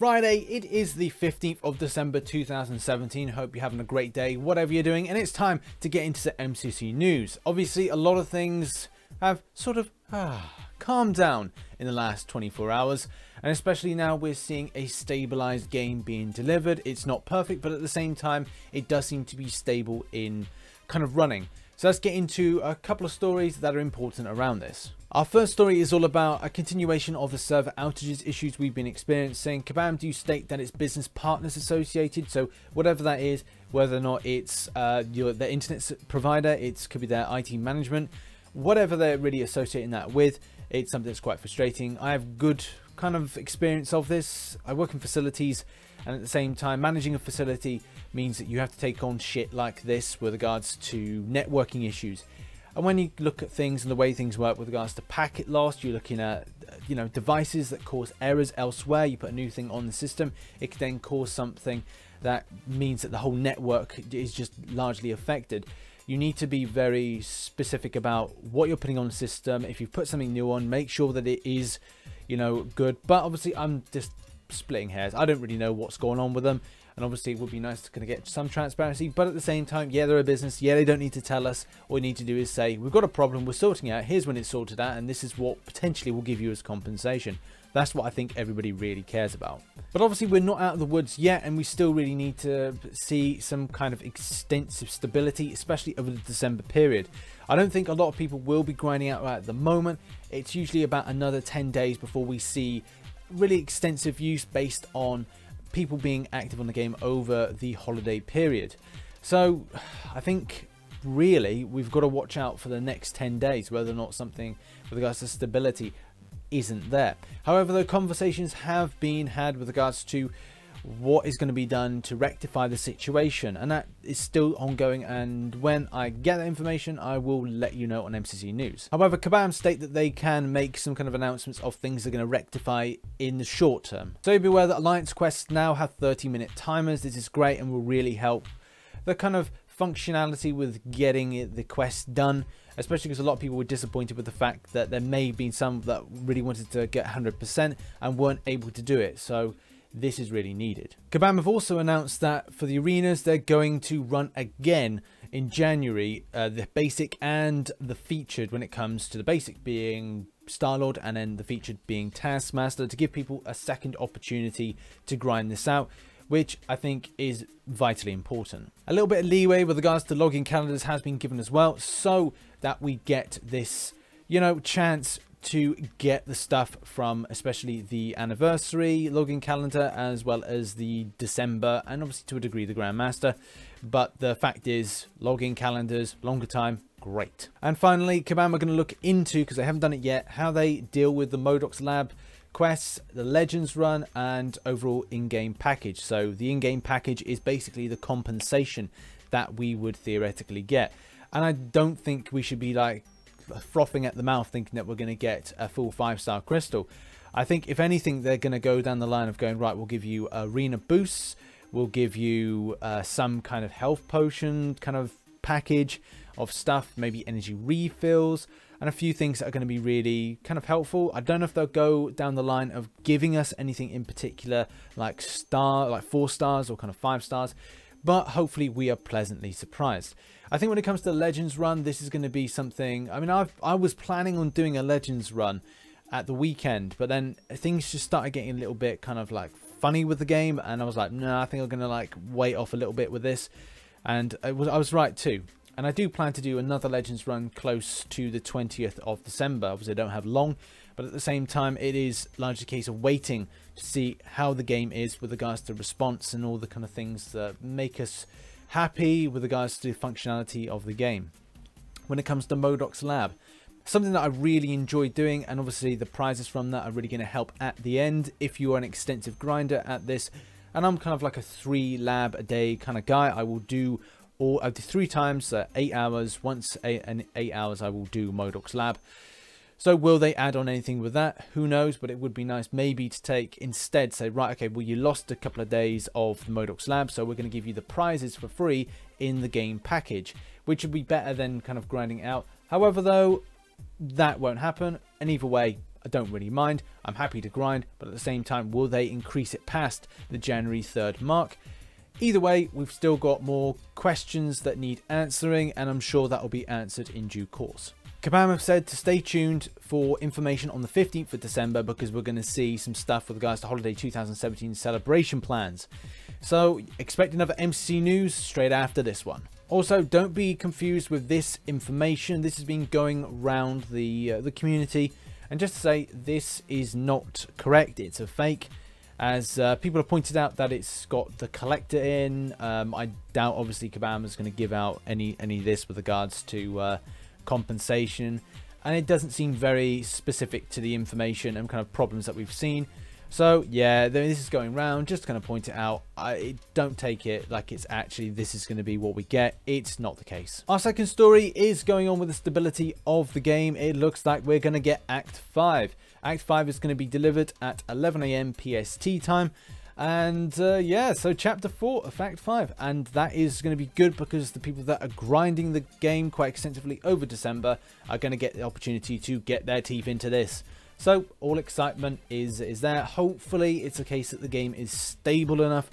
Friday, it is the 15th of December 2017. Hope you're having a great day, whatever you're doing, and it's time to get into the MCC news. Obviously, a lot of things have sort of calmed down in the last 24 hours, and especially now we're seeing a stabilized game being delivered. It's not perfect, but at the same time, it does seem to be stable in kind of running. So let's get into a couple of stories that are important around this. Our first story is all about a continuation of the server outages issues we've been experiencing. Kabam do state that it's business partners associated, so whatever that is, whether or not it's their internet provider, it could be their IT management, whatever they're really associating that with, it's something that's quite frustrating. I have good kind of experience of this. I work in facilities, and at the same time managing a facility means that you have to take on shit like this with regards to networking issues. And when you look at things and the way things work with regards to packet loss, you're looking at devices that cause errors elsewhere. You put a new thing on the system, it can then cause something that means that the whole network is just largely affected. You need to be very specific about what you're putting on the system. If you put something new on, make sure that it is good. But obviously I'm just splitting hairs. I don't really know what's going on with them, and obviously it would be nice to kind of get some transparency, but at the same time, yeah, they're a business, yeah, they don't need to tell us. All we need to do is say, we've got a problem, we're sorting it out, here's when it's sorted out, and this is what potentially will give you as compensation. That's what I think everybody really cares about. But obviously we're not out of the woods yet, and we still really need to see some kind of extensive stability, especially over the December period. I don't think a lot of people will be grinding out right at the moment. It's usually about another 10 days before we see really extensive use based on people being active on the game over the holiday period. So I think really we've got to watch out for the next 10 days whether or not something with regards to stability isn't there. However, the conversations have been had with regards to what is going to be done to rectify the situation, and that is still ongoing, and when I get that information I will let you know on MCC News. However, Kabam state that they can make some kind of announcements of things they're going to rectify in the short term. So be aware that Alliance quests now have 30-minute timers. This is great and will really help the kind of functionality with getting the quest done, especially because a lot of people were disappointed with the fact that there may have been some that really wanted to get 100% and weren't able to do it. So this is really needed. Kabam have also announced that for the arenas, they're going to run again in January, the basic and the featured, when it comes to the basic being Star-Lord and then the featured being Taskmaster, to give people a second opportunity to grind this out, which I think is vitally important. A little bit of leeway with regards to login calendars has been given as well, so that we get this, chance to get the stuff from especially the anniversary login calendar as well as the December and obviously to a degree the Grandmaster. But the fact is, login calendars, longer time, great. And finally, Kabam are going to look into, because they haven't done it yet, how they deal with the Modox Lab quests, the Legends run, and overall in-game package. So the in-game package is basically the compensation that we would theoretically get. And I don't think we should be like frothing at the mouth thinking that we're going to get a full 5-star crystal. I think if anything, they're going to go down the line of going, right, we'll give you arena boosts, we'll give you some kind of health potion kind of package of stuff, maybe energy refills, and a few things that are going to be really kind of helpful. I don't know if they'll go down the line of giving us anything in particular like 4 stars or kind of 5 stars, but hopefully we are pleasantly surprised. I think when it comes to the Legends run, this is going to be something, I mean, I was planning on doing a Legends run at the weekend, but then things just started getting a little bit kind of like funny with the game, and I was like, no, I think I'm going to like wait off a little bit with this, and I was right too. And I do plan to do another Legends run close to the 20th of December. Obviously I don't have long, but at the same time it is largely a case of waiting to see how the game is with regards to response and all the kind of things that make us happy with regards to the functionality of the game. When it comes to Modox Lab, something that I really enjoy doing, and obviously the prizes from that are really going to help at the end if you are an extensive grinder at this. And I'm kind of like a 3 lab a day kind of guy. I will do 3 times 8 hours. Once 8 hours I will do Modox Lab. So will they add on anything with that? Who knows, but it would be nice maybe to take instead, say, right, okay, well, you lost a couple of days of the Modox Lab, so we're going to give you the prizes for free in the game package, which would be better than kind of grinding out. However, though, that won't happen, and either way, I don't really mind. I'm happy to grind, but at the same time, will they increase it past the January 3rd mark? Either way, we've still got more questions that need answering, and I'm sure that will be answered in due course. Kabam have said to stay tuned for information on the 15th of December because we're going to see some stuff with regards to Holiday 2017 celebration plans. So expect another MCC news straight after this one. Also, don't be confused with this information. This has been going around the community, and just to say, this is not correct. It's a fake. As people have pointed out that it's got the collector in. I doubt obviously Kabam is going to give out any of this with regards to compensation, and it doesn't seem very specific to the information and kind of problems that we've seen. So yeah, this is going round, just to kind of point it out. Don't take it like it's actually this is going to be what we get. It's not the case. Our second story is going on with the stability of the game. It looks like we're going to get Act 5. Act 5 is going to be delivered at 11 AM PST time. And yeah, so chapter 4 of Act 5, and that is going to be good because the people that are grinding the game quite extensively over December are going to get the opportunity to get their teeth into this. So all excitement is there. Hopefully it's a case that the game is stable enough,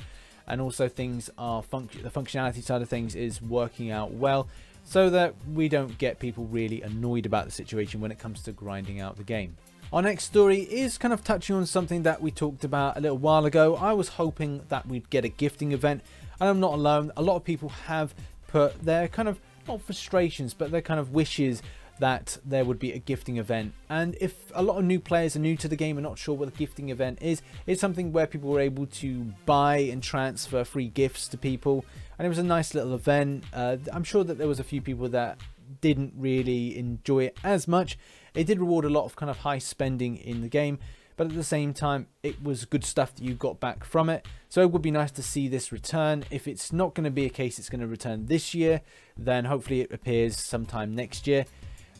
and also things are the functionality side of things is working out well, so that we don't get people really annoyed about the situation when it comes to grinding out the game. Our next story is kind of touching on something that we talked about a little while ago. I was hoping that we'd get a gifting event, and I'm not alone. A lot of people have put their kind of, not frustrations, but their kind of wishes that there would be a gifting event. And if a lot of new players are new to the game and not sure what a gifting event is, it's something where people were able to buy and transfer free gifts to people, and it was a nice little event. I'm sure that there was a few people that didn't really enjoy it as much. It did reward a lot of kind of high spending in the game, but at the same time it was good stuff that you got back from it. So it would be nice to see this return. If it's not going to be a case it's going to return this year, then hopefully it appears sometime next year,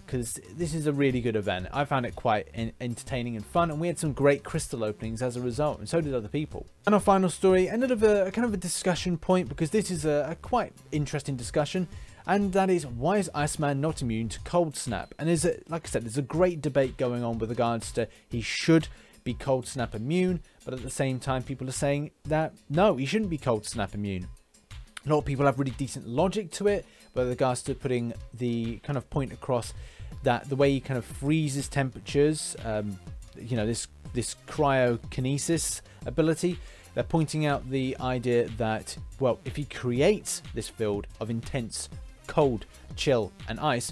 because this is a really good event. I found it quite entertaining and fun, and we had some great crystal openings as a result, and so did other people. And our final story, another kind of a discussion point, because this is a quite interesting discussion, and that is, why is Iceman not immune to cold snap? And like I said, there's a great debate going on with regards to he should be cold snap immune, but at the same time people are saying that no, he shouldn't be cold snap immune. A lot of people have really decent logic to it with regards to putting the kind of point across that the way he kind of freezes temperatures, you know, this cryokinesis ability, they're pointing out the idea that, well, if he creates this field of intense cold, chill and ice,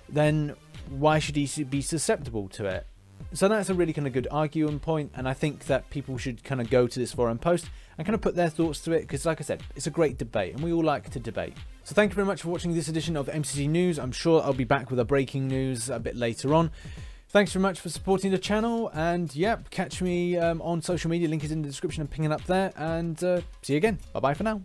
then why should he be susceptible to it? So that's a really kind of good arguing point, and I think that people should kind of go to this forum post and kind of put their thoughts to it, because like I said, it's a great debate and we all like to debate. So thank you very much for watching this edition of MCC News. I'm sure I'll be back with a breaking news a bit later on. Thanks very much for supporting the channel, and yeah, catch me on social media, link is in the description and ping it up there, and see you again. Bye bye for now.